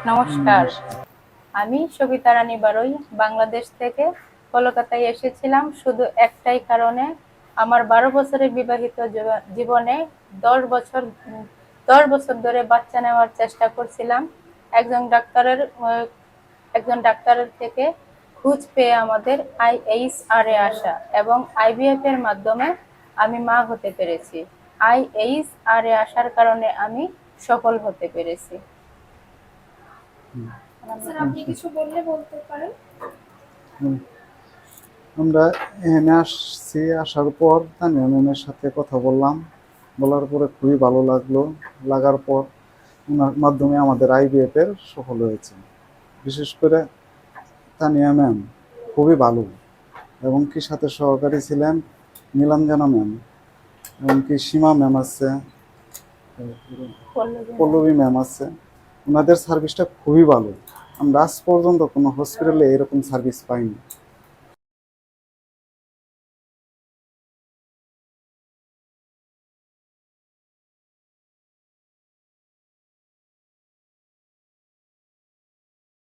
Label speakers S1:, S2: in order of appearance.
S1: নমস্কার, আমি সবিতা রানী বারই বাংলাদেশ থেকে কলকাতায় এসেছিলাম শুধু একটাই কারণে। আমার 12 বছরের বিবাহিত জীবনে 10 বছর 10 বছর ধরে বাচ্চা নেওয়ার চেষ্টা করছিলাম। একজন ডাক্তারের একজন ডাক্তারের থেকে খোঁজ পেয়ে আমাদের IHR এ আসা এবং IVF এর মাধ্যমে আমি মা হতে পেরেছি। IHR এ আসার কারণে আমি সফল হতে পেরেছি।
S2: স্যার আপনি কিছু বললে বলতে পারেন।
S3: হুম, আমরা এখানে আসছি, আসার পর তানিয়া ম্যামের সাথে কথা বলার পরে খুবই ভালো লাগার পর ওনার মাধ্যমে আমাদের IVF এর সফল হয়েছে। বিশেষ করে তানিয়া ম্যাম খুবই ভালো, এবং কি সাথে সহকারী ছিলেন নীলাঞ্জনা ম্যাম, এবং কি সীমা ম্যাম আছে, পল্লবী ম্যাম আছে। ওনাদের সার্ভিসটা খুবই ভালো। আমরা আজ পর্যন্ত কোনো হসপিটালে এরকম সার্ভিস পাইনি।